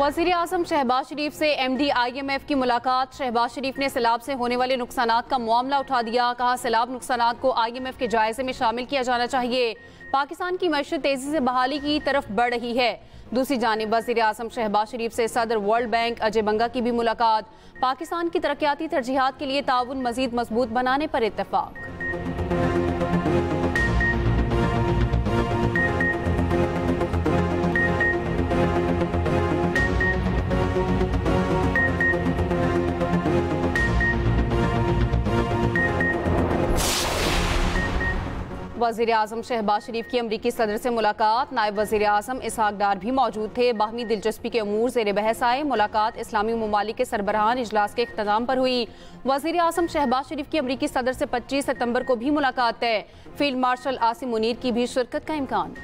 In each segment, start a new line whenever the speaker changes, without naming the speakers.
वज़ीर आज़म शहबाज शरीफ से MD IMF की मुलाकात। शहबाज शरीफ ने सैलाब से होने वाले नुकसानात का मामला उठा दिया। कहा सैलाब नुकसानात को IMF के जायजे में शामिल किया जाना चाहिए। पाकिस्तान की मईशत तेजी से बहाली की तरफ बढ़ रही है। दूसरी जानिब वज़ीर आज़म शहबाज शरीफ से सदर वर्ल्ड बैंक अजय बंगा की भी मुलाकात। पाकिस्तान की तरक्याती तरजीहात के लिए ताउन मजीद मजबूत बनाने पर इत्तफाक। वज़ीर आज़म शहबाज शरीफ की अमरीकी सदर से मुलाकात। नायब वज़ीर आज़म इसहाक डार भी मौजूद थे। बाहमी दिलचस्पी के अमूर ज़ेर बहस आए। मुलाकात इस्लामी ममालिक के सरबराहान इजलास के इख्तिताम पर हुई। वज़ीर आज़म शहबाज शरीफ की अमरीकी सदर से 25 सितंबर को भी मुलाकात है। फील्ड मार्शल आसिम मुनीर की भी शिरकत का इम्कान।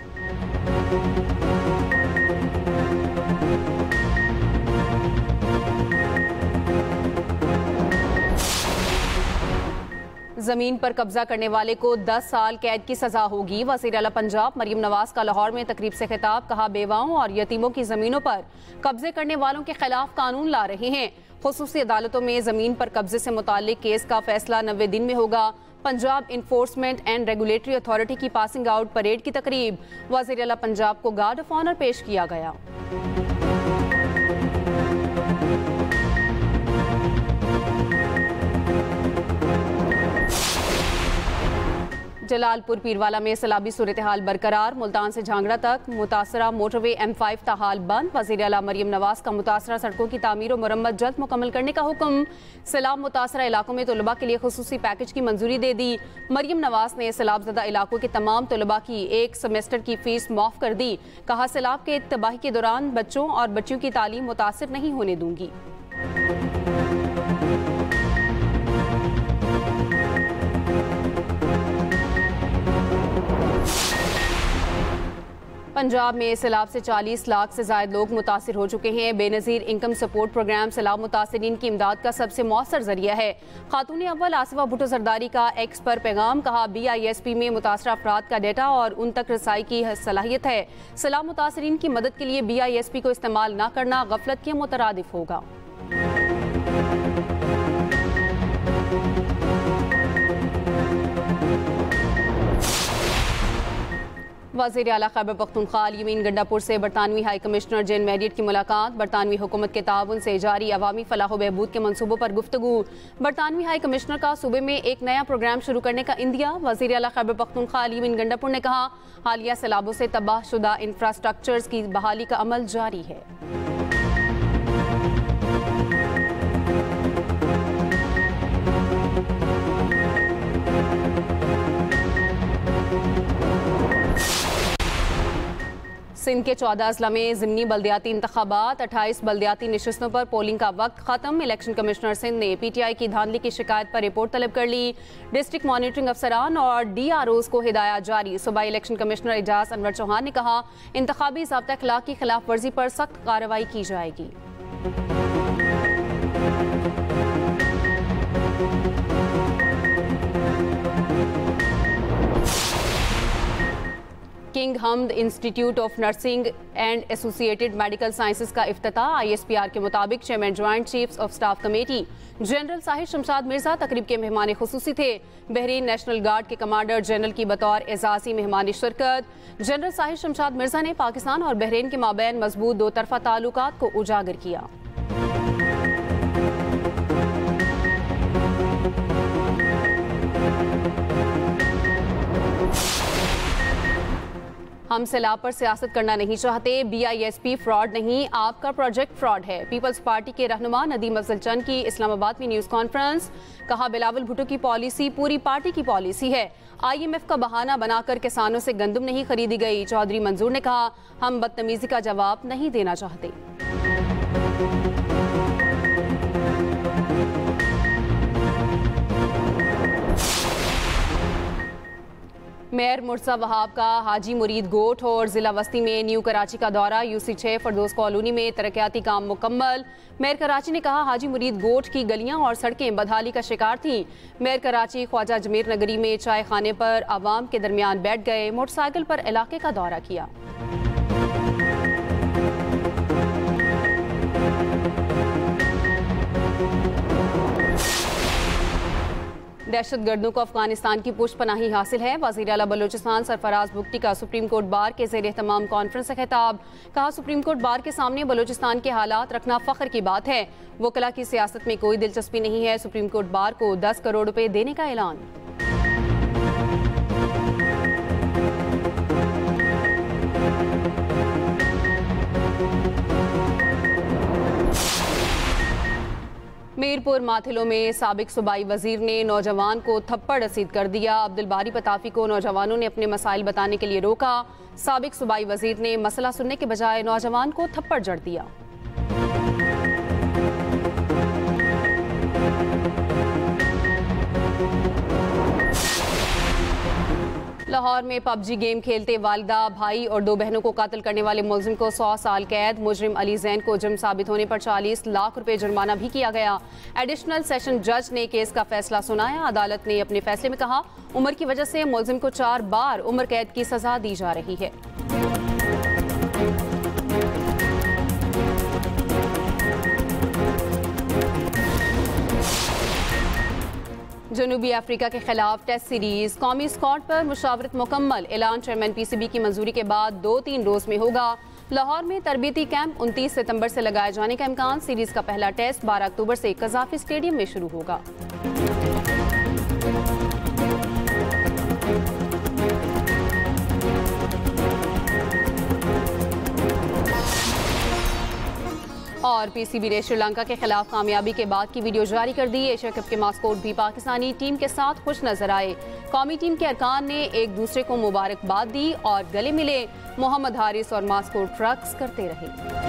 जमीन पर कब्जा करने वाले को 10 साल कैद की सजा होगी। वज़ीर आला पंजाब मरियम नवाज का लाहौर में तकरीब से खिताब। कहा बेवाओं और यतीमों की जमीनों पर कब्जे करने वालों के खिलाफ कानून ला रहे हैं। खुसूसी अदालतों में जमीन पर कब्जे से मुताल्लिक केस का फैसला 90 दिन में होगा। Punjab enforcement and regulatory authority की पासिंग आउट परेड की तकरीब। वज़ीर आला पंजाब को गार्ड ऑफ ऑनर पेश किया गया। जलालपुर पीरवाला में सैलाबी सूरत हाल बरकरार। मुल्तान से झांगड़ा तक मुतासरा मोटरवे M5 ताहाल बंद। वज़ीर आला मरियम नवाज का मुतासरा सड़कों की तामीर और मरम्मत जल्द मुकम्मल करने का हुक्म। सैलाब मुतासरा इलाकों में तलबा के लिए खुसूसी पैकेज की मंजूरी दे दी। मरियम नवाज ने सैलाबज़दा इलाकों के तमाम तलबा की एक सेमेस्टर की फीस माफ कर दी। कहा सैलाब के तबाही के दौरान बच्चों और बच्चियों की तालीम मुतासिर नहीं होने दूंगी। पंजाब में सैलाब से 40 लाख से ज्यादा लोग मुतासिर हो चुके हैं। बेनज़ीर इनकम सपोर्ट प्रोग्राम सैलाब मुतासिरीन की इमदाद का सबसे मौसर जरिया है। खातून अव्वल आसिफा भुट्टो जरदारी का एक्स पर पैगाम। कहा BISP में मुतासरा अफराद का डेटा और उन तक रसाई की सलाहियत है। सैलाब मुतासिरीन की मदद के लिए BISP को इस्तेमाल न करना गफलत के मुतरादिफ होगा। वज़ीर आला खैबर पख्तूनख्वा यमीन गंडापुर से बरतानवी हाई कमिश्नर जेन मैरियट की मुलाकात। बरतानवी हुकूमत के ताउन से जारी अवामी फलाह व बहबूद के मनसूबों पर गुफ्तगू। बरतानवी हाई कमिश्नर का सूबे में एक नया प्रोग्राम शुरू करने का इंदिया। वज़ीर आला खैबर पख्तूनख्वा यमीन गंडापुर ने कहा हालिया सैलाबों से तबाहशुदा इंफ्रास्ट्रक्चर्स की बहाली का अमल जारी है। सिंध के 14 अजला में ज़िमनी बल्दियाती इंतखाबात। 28 बल्दियाती नशिस्तों पर पोलिंग का वक्त खत्म। इलेक्शन कमिश्नर सिंध ने PTI की धांधली की शिकायत पर रिपोर्ट तलब कर ली। डिस्ट्रिक्ट मॉनिटरिंग अफसरान और DROs को हिदायत जारी। सूबाई इलेक्शन कमिश्नर एजाज अनवर चौहान ने कहा इंतखाबी ज़ाब्ता अखलाक की खिलाफ वर्जी पर सख्त कार्रवाई की जाएगी। King Hamad institute of nursing and associated medical sciences का इफ्तिताह। ISPR के मुताबिक chairman joint chiefs of staff committee general Sahir Shamshad Mirza तकरीब के मेहमान खुसूसी थे। बहरीन नेशनल गार्ड के कमांडर जनरल की बतौर एजाजी मेहमानी शिरकत। जनरल साहिर शमशाद मिर्जा ने पाकिस्तान और बहरीन के माबैन मजबूत दो तरफा ताल्लुकात को उजागर किया। हम सैलाब पर सियासत करना नहीं चाहते। BISP फ्रॉड नहीं, आपका प्रोजेक्ट फ्रॉड है। पीपल्स पार्टी के रहनुमा नदीम अफजल चंद की इस्लामाबाद में न्यूज़ कॉन्फ्रेंस। कहा बिलावल भुट्टो की पॉलिसी पूरी पार्टी की पॉलिसी है। IMF का बहाना बनाकर किसानों से गंदम नहीं खरीदी गई। चौधरी मंजूर ने कहा हम बदतमीजी का जवाब नहीं देना चाहते। मेयर मुर्तज़ा वहाब का हाजी मुरीद गोट और जिला वस्ती में न्यू कराची का दौरा। UC6 फरदोस कॉलोनी में तरक्याती काम मुकम्मल। मेयर कराची ने कहा हाजी मुरीद गोट की गलियां और सड़कें बदहाली का शिकार थीं। मेयर कराची ख्वाजा अजमेर नगरी में चाय खाने पर आवाम के दरमियान बैठ गए। मोटरसाइकिल पर इलाके का दौरा किया। दहशतगर्दों को अफगानिस्तान की पुष्पनाही हासिल है। वज़ीर आला बलोचिस्तान सरफराज बुगटी का सुप्रीम कोर्ट बार के ज़ेर एहतमाम कॉन्फ्रेंस से खिताब। कहा, सुप्रीम कोर्ट बार के सामने बलोचिस्तान के हालात रखना फ़ख्र की बात है। वकला की सियासत में कोई दिलचस्पी नहीं है। सुप्रीम कोर्ट बार को 10 करोड़ रुपए देने का ऐलान। मीरपुर माथिलो में साबिक सूबाई वजीर ने नौजवान को थप्पड़ रसीद कर दिया। अब्दुल बारी पताफी को नौजवानों ने अपने मसाइल बताने के लिए रोका। साबिक सूबाई वजीर ने मसला सुनने के बजाय नौजवान को थप्पड़ जड़ दिया। लाहौर में पबजी गेम खेलते वालिदा, भाई और 2 बहनों को कत्ल करने वाले मुलजिम को 100 साल कैद। मुजरिम अली जैन को जुर्म साबित होने पर 40 लाख रुपए जुर्माना भी किया गया। एडिशनल सेशन जज ने केस का फैसला सुनाया। अदालत ने अपने फैसले में कहा, उम्र की वजह से मुलजिम को 4 बार उम्र कैद की सजा दी जा रही है। जनूबी अफ्रीका के खिलाफ टेस्ट सीरीज कौमी स्क्वाड पर मुशावरत मुकम्मल। ऐलान चेयरमैन PCB की मंजूरी के बाद 2-3 रोज में होगा। लाहौर में तरबीती कैंप 29 सितंबर से लगाए जाने का इम्कान। सीरीज का पहला टेस्ट 12 अक्टूबर से कज़ाफी स्टेडियम में शुरू होगा। और PCB ने श्रीलंका के खिलाफ कामयाबी के बाद की वीडियो जारी कर दी। एशिया कप के मास्कोट भी पाकिस्तानी टीम के साथ खुश नजर आए। कौमी टीम के अरकान ने एक दूसरे को मुबारकबाद दी और गले मिले। मोहम्मद हारिस और मास्कोट रक्स करते रहे।